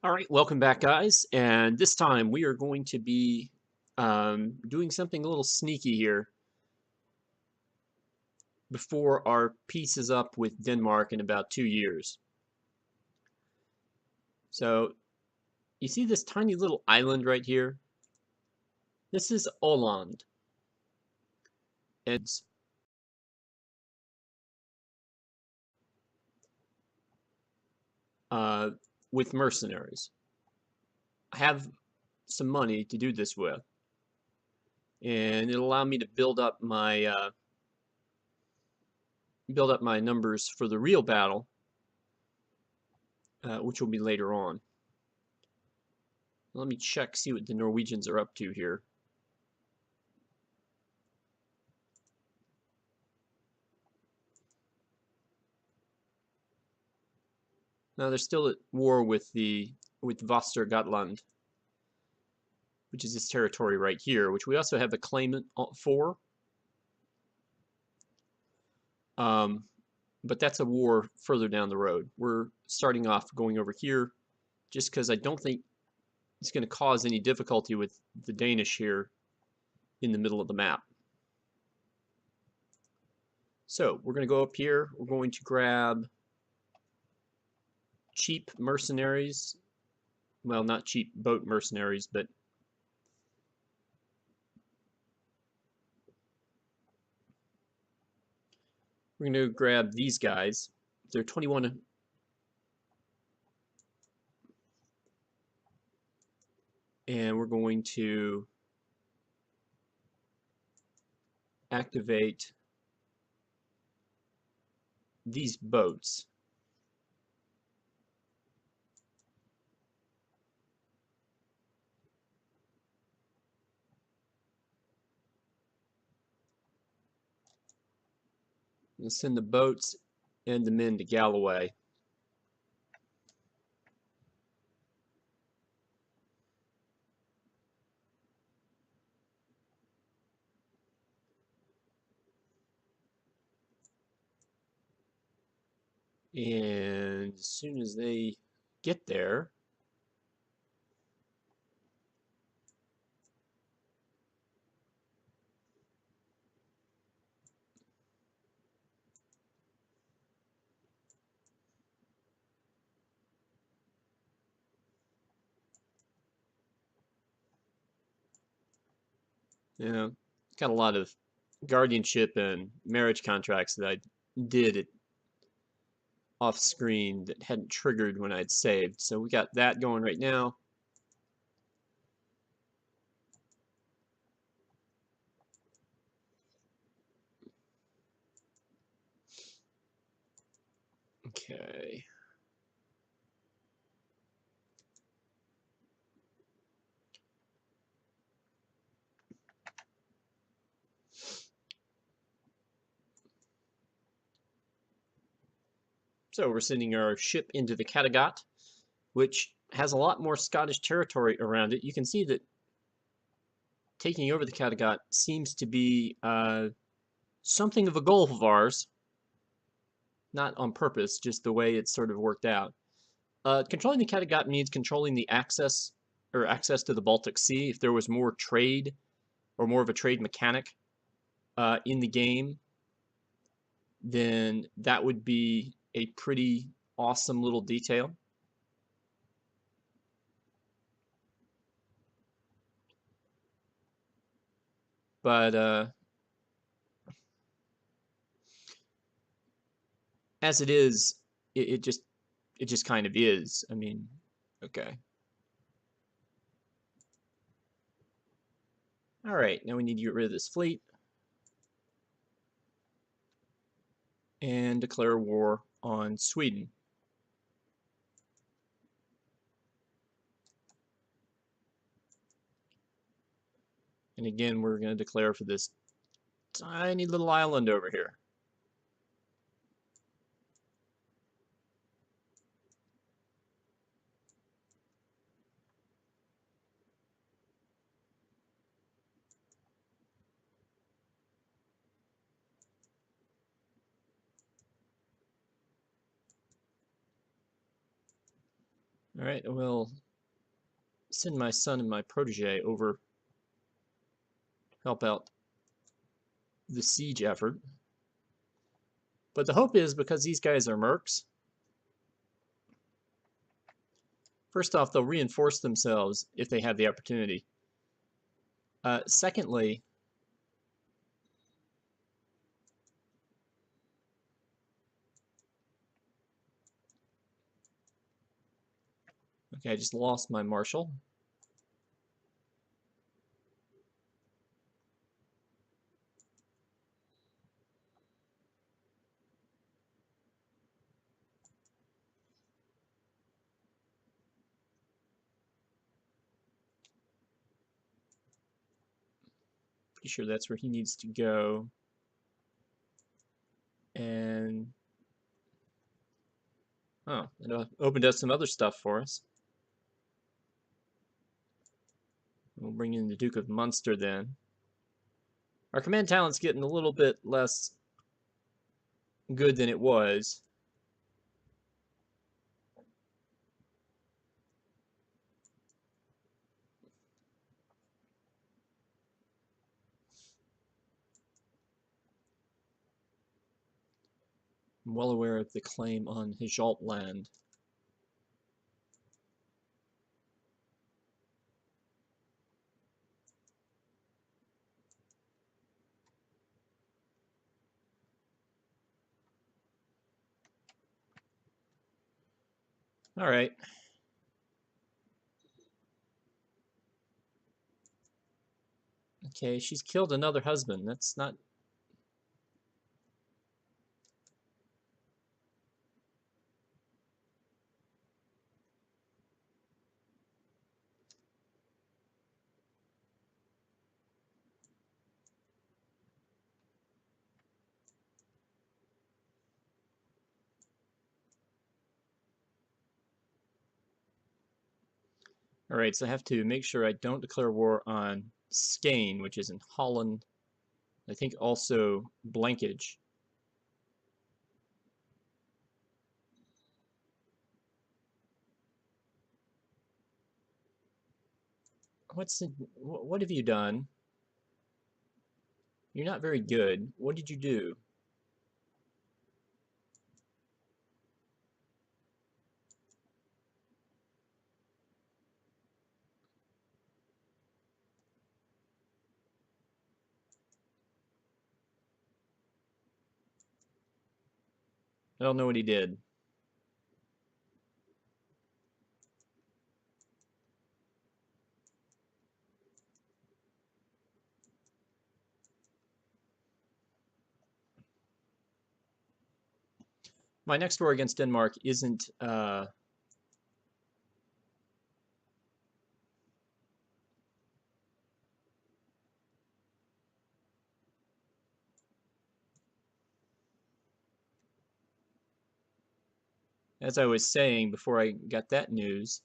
All right, welcome back, guys. And this time we are going to be doing something a little sneaky here before our peace is up with Denmark in about 2 years. So you see this tiny little island right here? This is Åland. It's uh, with mercenaries. I have some money to do this with, and it'll allow me to build up my numbers for the real battle, which will be later on. Let me check, see what the Norwegians are up to here. Now they're still at war with Västergötland, which is this territory right here, which we also have a claimant for. But that's a war further down the road. We're starting off going over here just because I don't think it's going to cause any difficulty with the Danish here in the middle of the map. So we're going to go up here. We're going to grab cheap mercenaries. Well, not cheap boat mercenaries, but we're going to grab these guys. They're 21. And we're going to activate these boats. We'll send the boats and the men to Galloway. And as soon as they get there, you know, got a lot of guardianship and marriage contracts that I did it off screen that hadn't triggered when I'd saved. So we got that going right now. Okay. So we're sending our ship into the Kattegat, which has a lot more Scottish territory around it. You can see that taking over the Kattegat seems to be something of a goal of ours. Not on purpose, just the way it's sort of worked out. Controlling the Kattegat means controlling the access to the Baltic Sea. If there was more trade or more of a trade mechanic in the game, then that would be a pretty awesome little detail. But as it is, it just kind of is. I mean, okay. All right, now we need to get rid of this fleet and declare war on Sweden. And again, we're going to declare for this tiny little island over here. Alright, I will send my son and my protege over to help out the siege effort. But the hope is, because these guys are mercs, first off, they'll reinforce themselves if they have the opportunity. Secondly, okay, I just lost my marshal. Pretty sure that's where he needs to go. And oh, it opened up some other stuff for us. We'll bring in the Duke of Munster then. Our command talent's getting a little bit less good than it was. I'm well aware of the claim on Hijalt land. All right. Okay, she's killed another husband. That's not... All right, so I have to make sure I don't declare war on Skane, which is in Holland. I think also Blankage. What have you done? You're not very good. What did you do? I don't know what he did. My next war against Denmark isn't as I was saying before I got that news.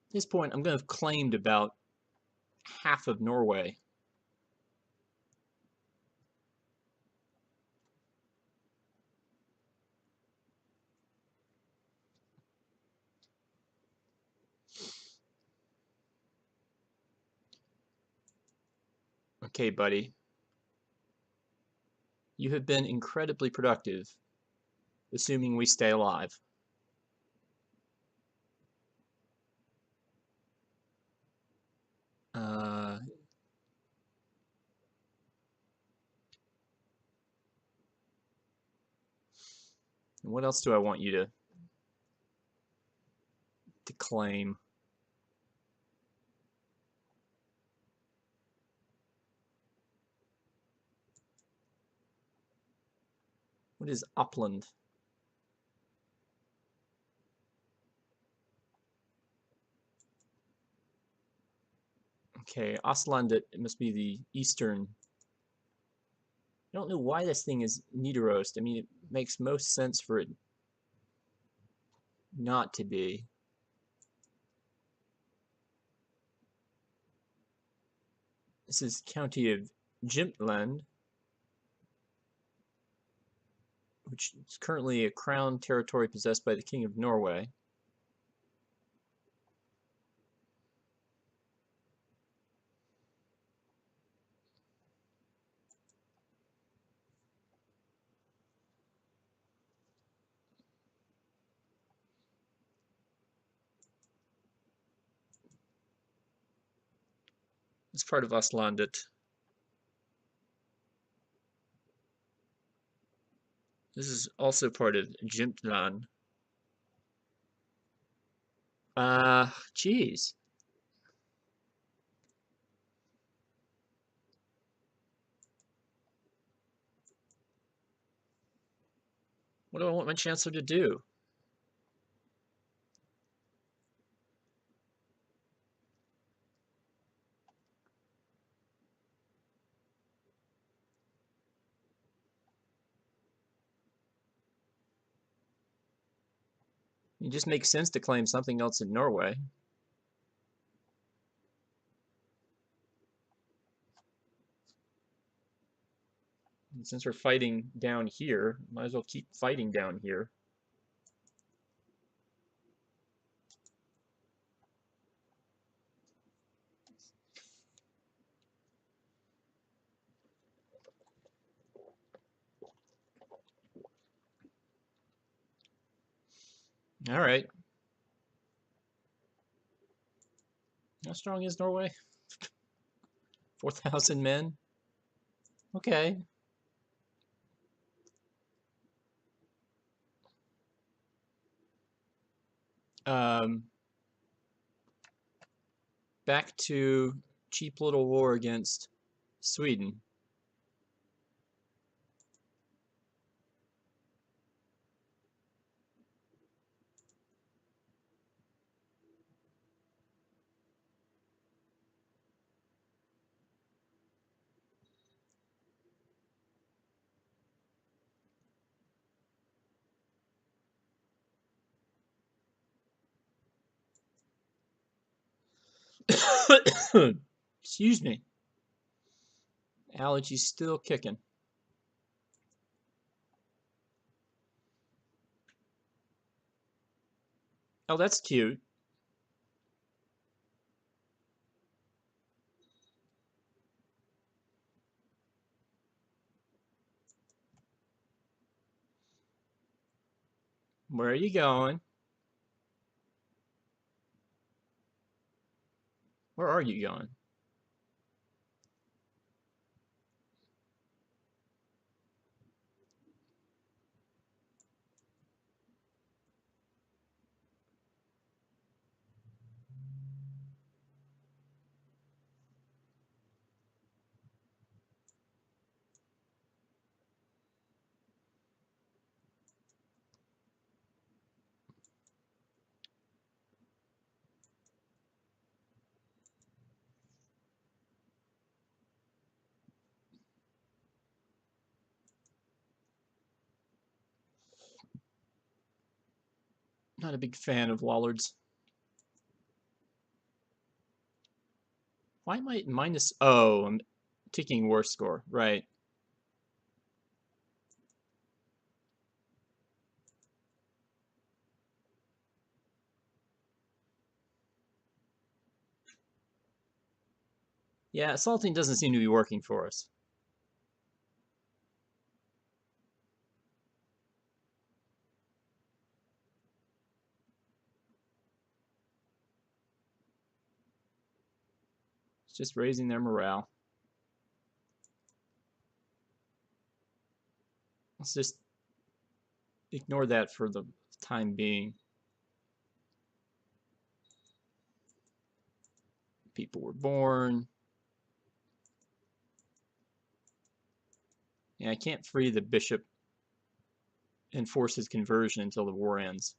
At this point, I'm going to have claimed about half of Norway. Okay, buddy. You have been incredibly productive, assuming we stay alive. What else do I want you to claim? What is Upland? Okay, Ostland, it must be the eastern. I don't know why this thing is Nidarost. I mean, it makes most sense for it not to be. This is County of Jymtland. which is currently a crown territory possessed by the King of Norway. It's part of Østlandet. This is also part of Jämtland. Geez. What do I want my chancellor to do? It just makes sense to claim something else in Norway. And since we're fighting down here, might as well keep fighting down here. All right. How strong is Norway? 4,000 men? Okay. Back to cheap little war against Sweden. Excuse me. Allergy's still kicking. Oh, that's cute. Where are you going? Where are you going? Not a big fan of Lollards. Why am I minus? Oh, I'm taking war score. Right. Yeah, assaulting doesn't seem to be working for us. It's just raising their morale. Let's just ignore that for the time being. People were born. Yeah, I can't free the bishop and force his conversion until the war ends.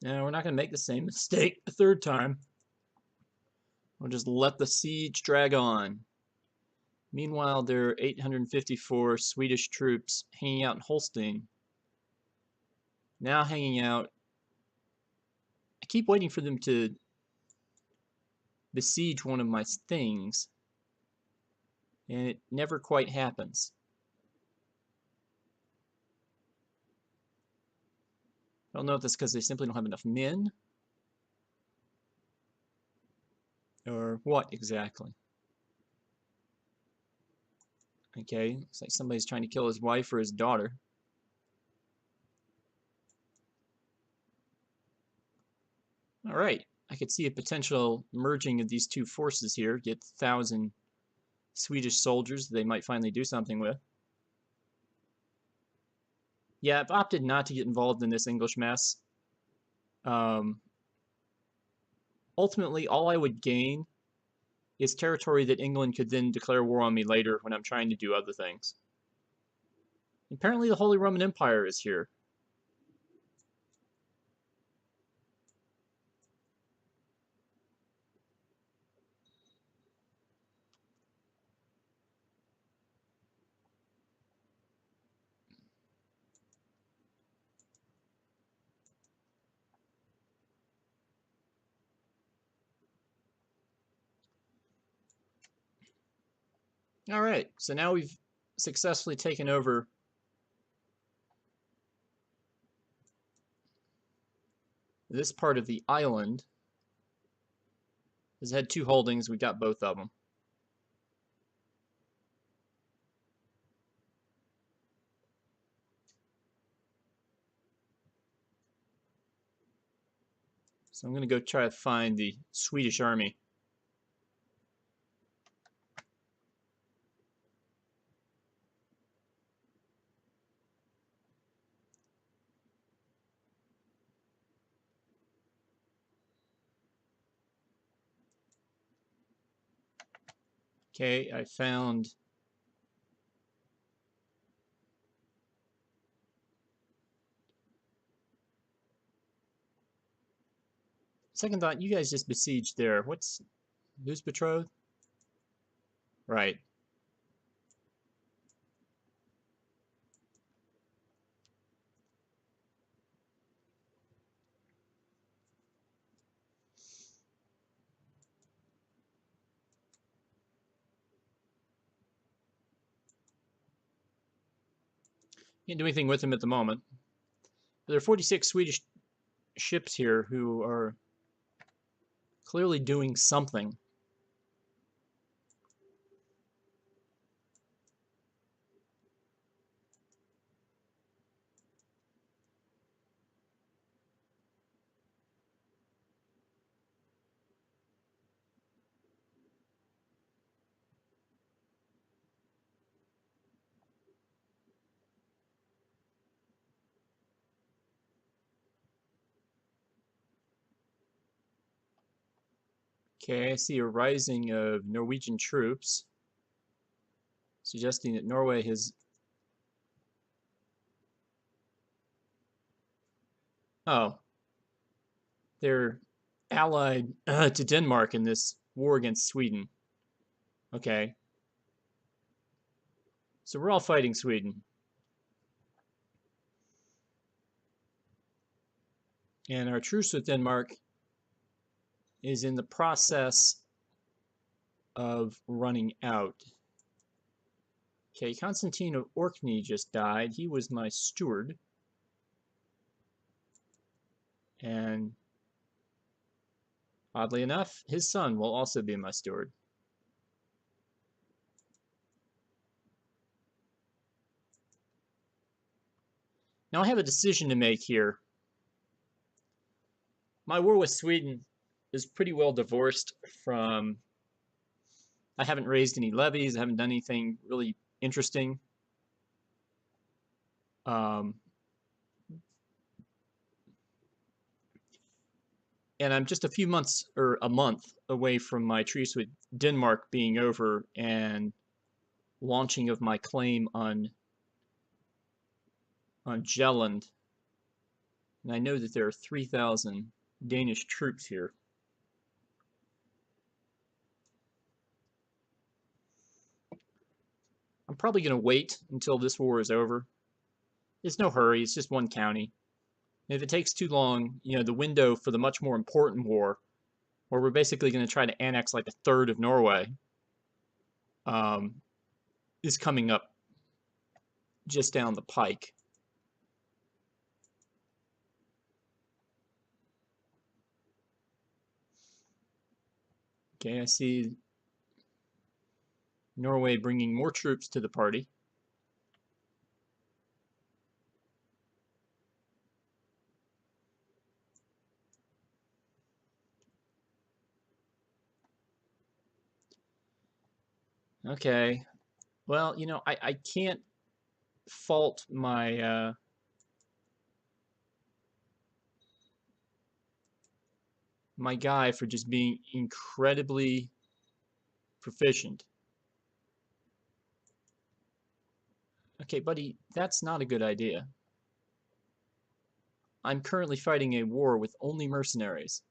No, we're not going to make the same mistake a third time. We'll just let the siege drag on. Meanwhile, there are 854 Swedish troops hanging out in Holstein. Now hanging out. I keep waiting for them to besiege one of my things, and it never quite happens. I don't know if that's because they simply don't have enough men, or what exactly. Okay, looks like somebody's trying to kill his wife or his daughter. Alright, I could see a potential merging of these two forces here, get 1,000 Swedish soldiers that they might finally do something with. Yeah, I've opted not to get involved in this English mess. Ultimately, all I would gain is territory that England could then declare war on me later when I'm trying to do other things. Apparently the Holy Roman Empire is here. Alright, so now we've successfully taken over this part of the island. Has had 2 holdings, we got both of them. So I'm going to go try to find the Swedish army. Okay, I found second thought, you guys just besieged there. Who's betrothed? Right. Can't do anything with them at the moment. But there are 46 Swedish ships here who are clearly doing something. Okay, I see a rising of Norwegian troops, suggesting that Norway has... Oh. They're allied to Denmark in this war against Sweden. Okay. So we're all fighting Sweden. And our truce with Denmark is in the process of running out. Okay, Constantine of Orkney just died. He was my steward. And oddly enough, his son will also be my steward. Now I have a decision to make here. My war with Sweden is pretty well divorced from... I haven't raised any levies. I haven't done anything really interesting. And I'm just a few months or a month away from my truce with Denmark being over and launching of my claim on Jelland. And I know that there are 3,000 Danish troops here. probably going to wait until this war is over. There's no hurry. It's just one county. And if it takes too long, you know, the window for the much more important war, where we're basically going to try to annex like a third of Norway, is coming up just down the pike. Okay, I see Norway bringing more troops to the party. Okay, well, you know, I can't fault my my guy for just being incredibly proficient. Okay, buddy, that's not a good idea. I'm currently fighting a war with only mercenaries.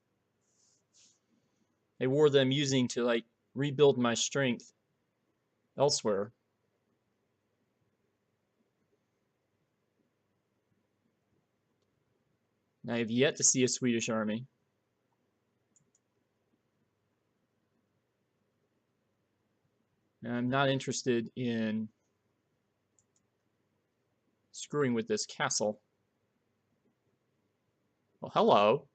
A war that I'm using to, like, rebuild my strength elsewhere. And I have yet to see a Swedish army. And I'm not interested in screwing with this castle. Well, hello.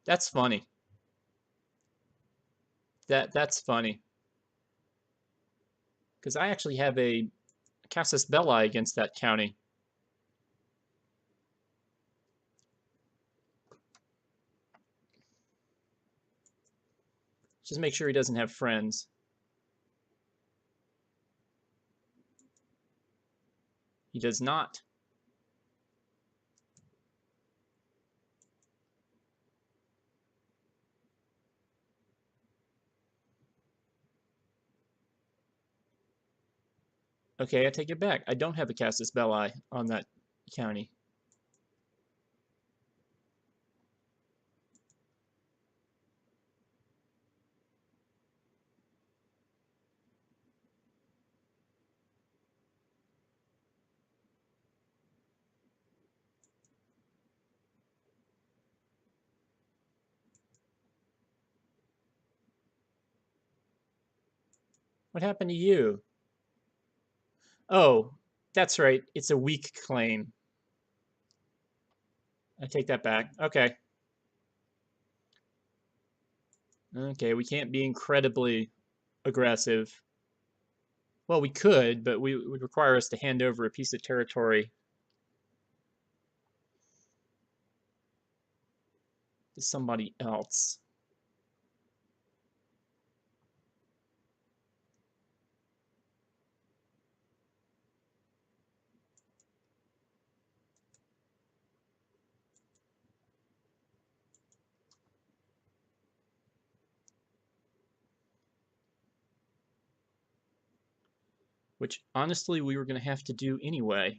That's funny. That's funny. Because I actually have a casus belli against that county. Just make sure he doesn't have friends. He does not. Okay, I take it back. I don't have a casus belli on that county. What happened to you? Oh, that's right. It's a weak claim. I take that back. Okay. Okay, we can't be incredibly aggressive. Well, we could, but it would require us to hand over a piece of territory to somebody else. Which, honestly, we were going to have to do anyway.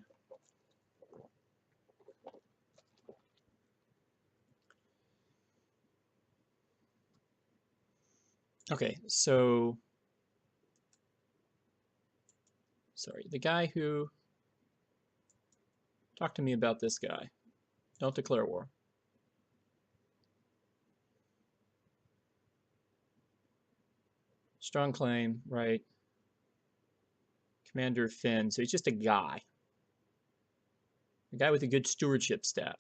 Okay, so... Sorry, the guy who... Talk to me about this guy. Don't declare war. Strong claim, right. Commander Finn, so he's just a guy. A guy with a good stewardship stat.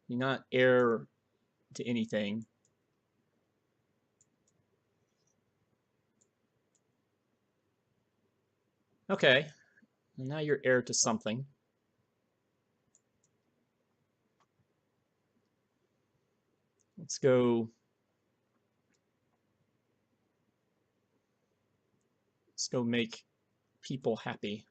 You're not heir to anything. Okay, now you're heir to something. Let's go... Let's go make people happy.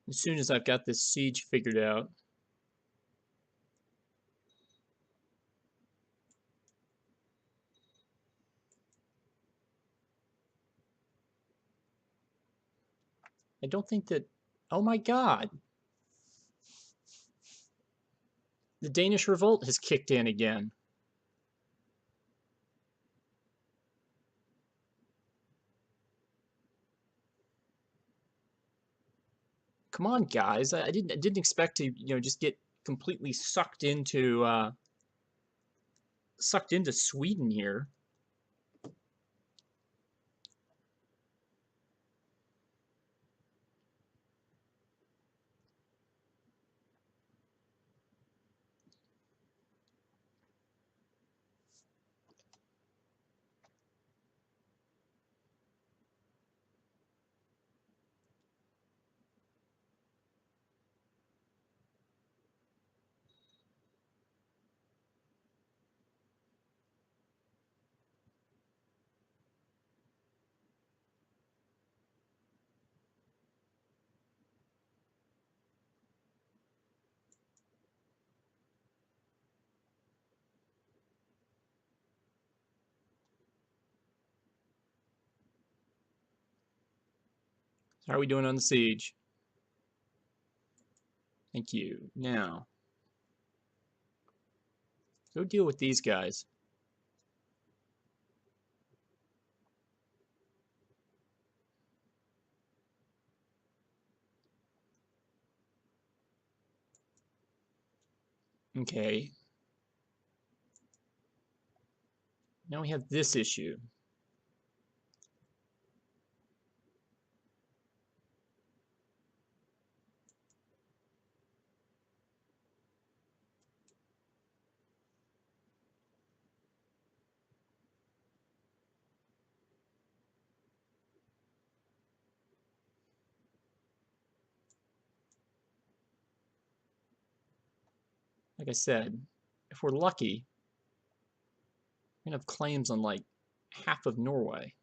As soon as I've got this siege figured out. I don't think that... Oh my god! The Danish revolt has kicked in again. Come on, guys! I didn't expect to just get completely sucked into Sweden here. How are we doing on the siege? Thank you. Now, go deal with these guys. Okay. Now we have this issue. Like I said, if we're lucky, we're gonna have claims on like half of Norway.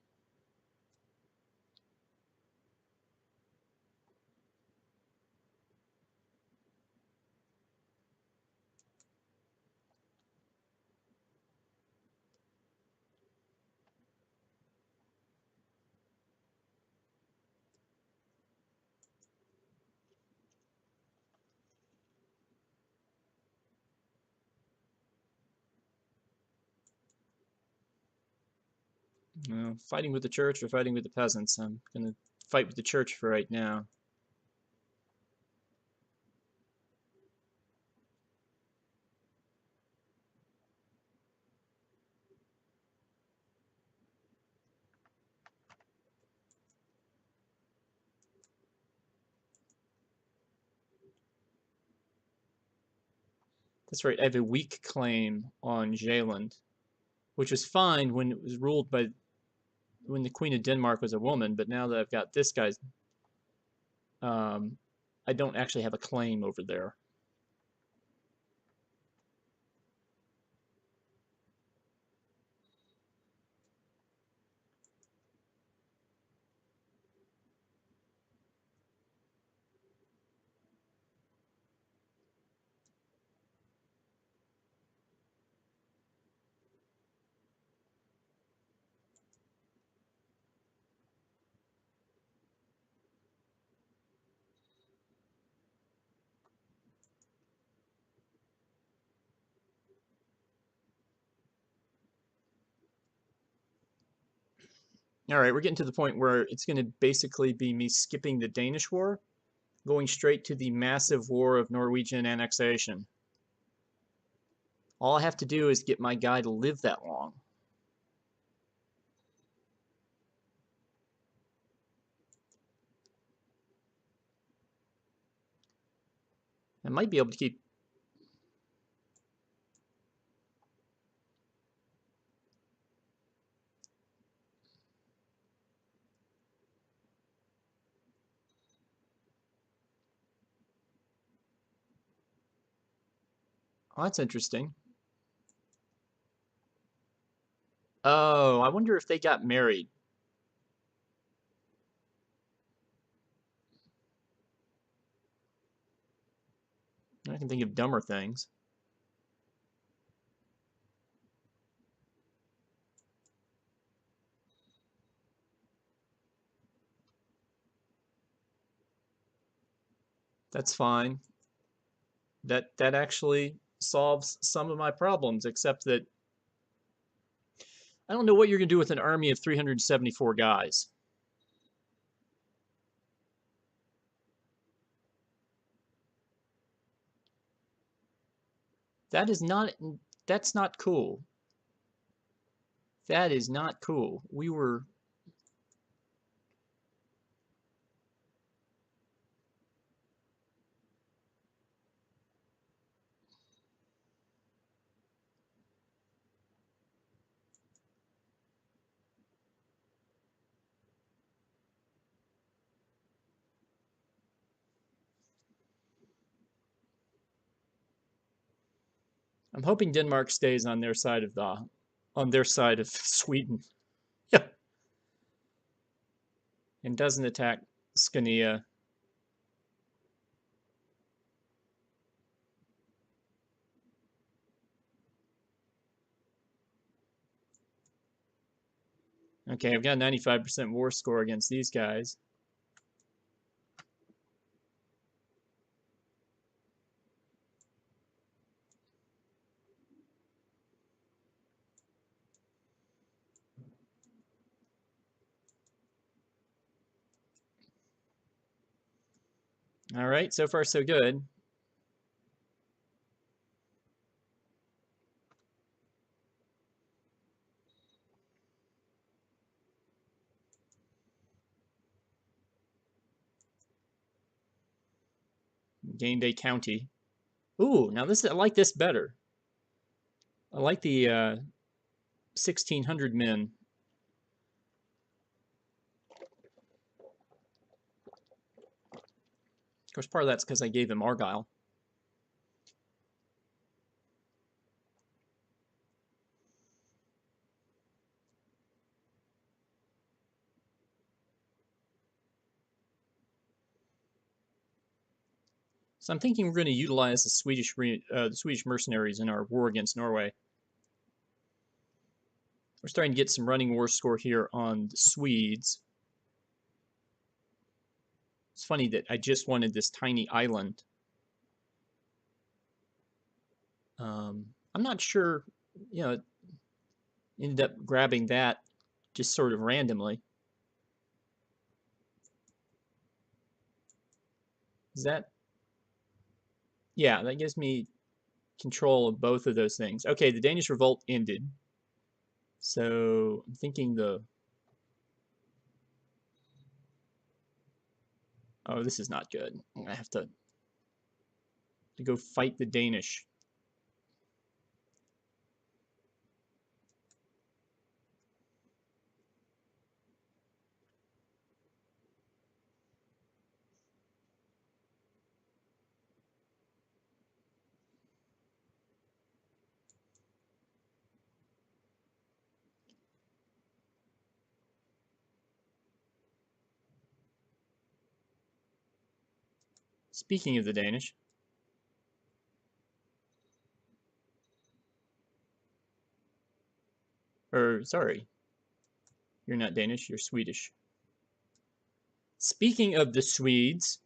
Fighting with the church or fighting with the peasants? I'm gonna fight with the church for right now. That's right, I have a weak claim on Zeeland, which was fine when it was ruled by when the Queen of Denmark was a woman, but now that I've got this guy's, I don't actually have a claim over there. All right, we're getting to the point where it's going to basically be me skipping the Danish war, going straight to the massive war of Norwegian annexation. All I have to do is get my guy to live that long. I might be able to keep... Oh, that's interesting. Oh, I wonder if they got married. I can think of dumber things. That's fine. That actually solves some of my problems, except that I don't know what you're going to do with an army of 374 guys. That is not, that's not cool. That is not cool. We were... I'm hoping Denmark stays on their side of Sweden. Yeah. And doesn't attack Scania. Okay, I've got 95% war score against these guys. All right, so far so good. Gained a county. Ooh, now I like this better. I like the 1,600 men. Of course, part of that's because I gave him Argyle. So I'm thinking we're going to utilize the Swedish mercenaries in our war against Norway. We're starting to get some running war score here on the Swedes. It's funny that I just wanted this tiny island. I'm not sure, ended up grabbing that just sort of randomly. Is that... Yeah, that gives me control of both of those things. Okay, the Danish revolt ended. So I'm thinking oh, this is not good. I'm gonna have to go fight the Danish. Speaking of the Danish, or sorry, you're not Danish, you're Swedish. Speaking of the Swedes,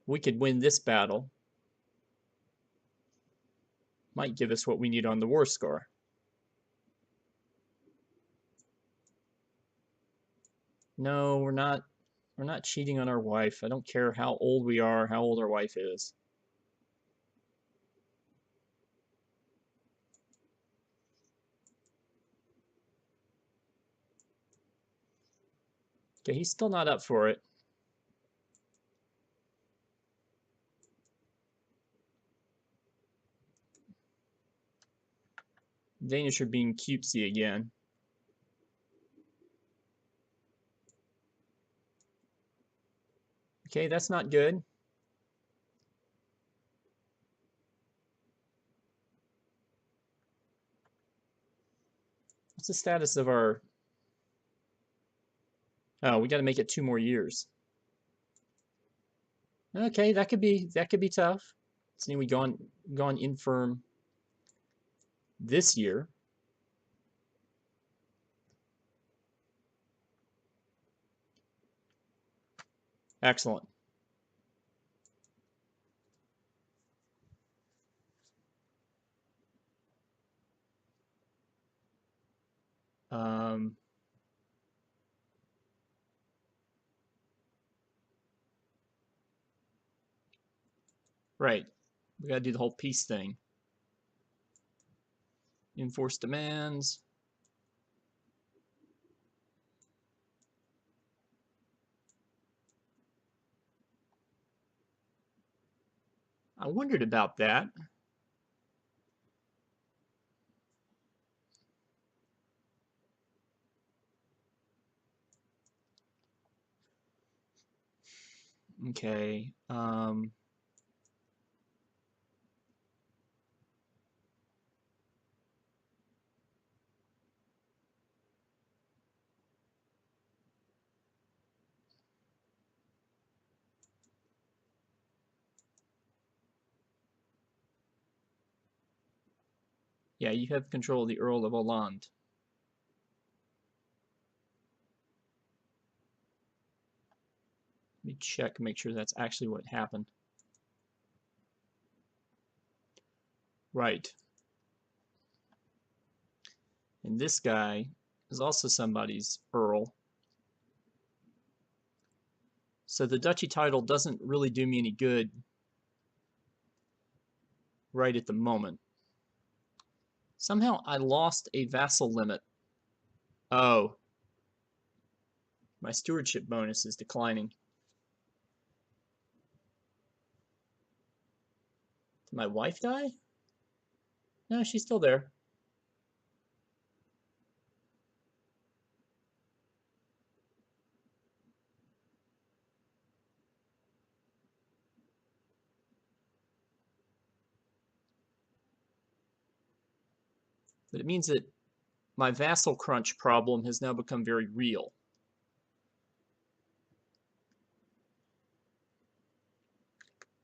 we could win this battle. Might give us what we need on the war score. No, we're not cheating on our wife. I don't care how old we are, how old our wife is. Okay, he's still not up for it. Danish are being cutesy again. Okay, that's not good. What's the status of our... Oh, we got to make it 2 more years. Okay, that could be tough. See, we gone infirm this year. Excellent. Um, right. We got to do the whole peace thing. Enforce demands. I wondered about that. Okay. Yeah, you have control of the Earl of Hollande. Let me check, make sure that's actually what happened. Right. And this guy is also somebody's Earl. So the duchy title doesn't really do me any good right at the moment. Somehow I lost a vassal limit. Oh, my stewardship bonus is declining. Did my wife die? No, she's still there. But it means that my vassal crunch problem has now become very real.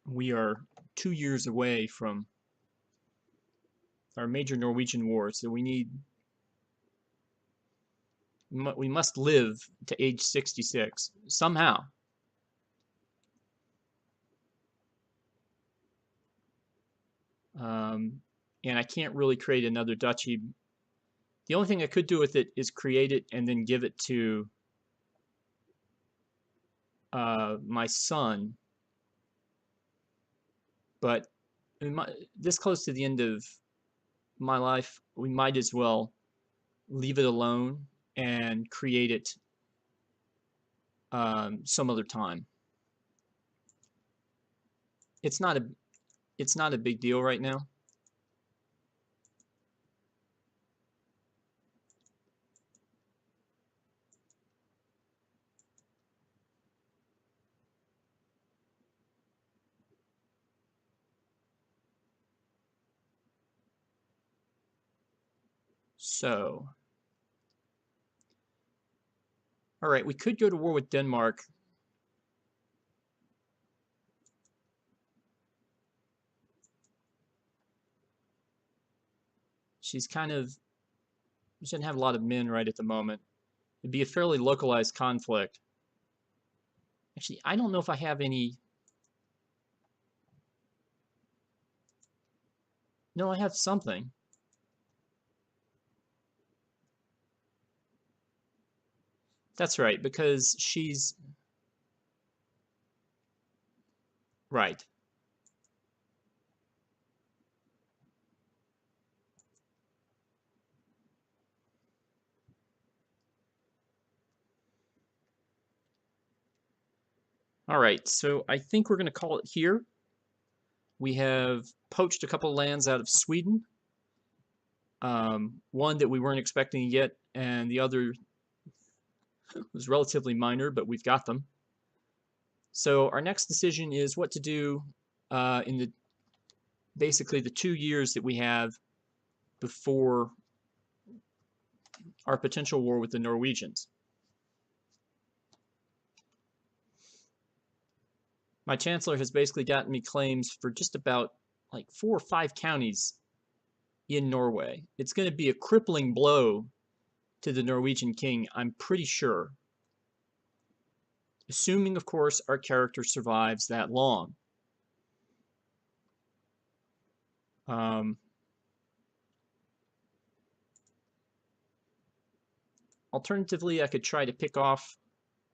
We are 2 years away from our major Norwegian war, so we must live to age 66 somehow. And I can't really create another duchy. The only thing I could do with it is create it and then give it to my son. But this close to the end of my life, we might as well leave it alone and create it some other time. It's not a big deal right now. So, all right, we could go to war with Denmark. She doesn't have a lot of men right at the moment. It'd be a fairly localized conflict. Actually, I don't know if I have any. No, I have something. That's right, because she's right. All right, so I think we're going to call it here. We have poached a couple lands out of Sweden. One that we weren't expecting yet, and the other was relatively minor, but we've got them. So our next decision is what to do in basically the 2 years that we have before our potential war with the Norwegians. My chancellor has basically gotten me claims for just about like 4 or 5 counties in Norway. It's going to be a crippling blow to the Norwegian king, I'm pretty sure. Assuming, of course, our character survives that long. Alternatively, I could try to pick off,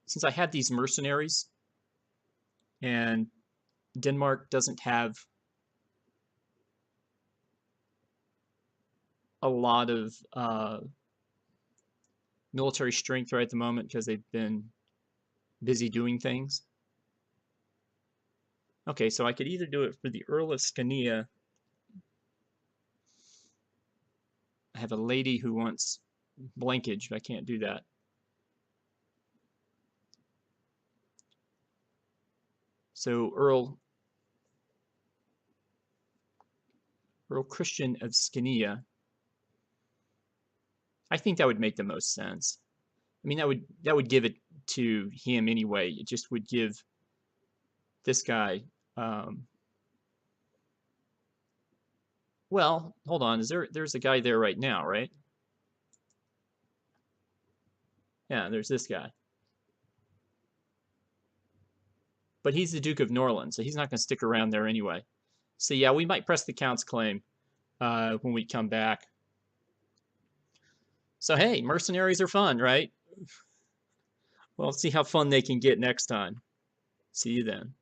since I had these mercenaries, and Denmark doesn't have a lot of military strength right at the moment because they've been busy doing things. Okay, so I could either do it for the Earl of Scania. I have a lady who wants blankage, but I can't do that. So Earl Christian of Scania. I think that would make the most sense. I mean, that would give it to him anyway. It just would give this guy. Well, hold on. There's a guy there right now, right? Yeah, there's this guy. But he's the Duke of Norland, so he's not going to stick around there anyway. So yeah, we might press the Count's claim when we come back. So hey, mercenaries are fun, right? Well, let's see how fun they can get next time. See you then.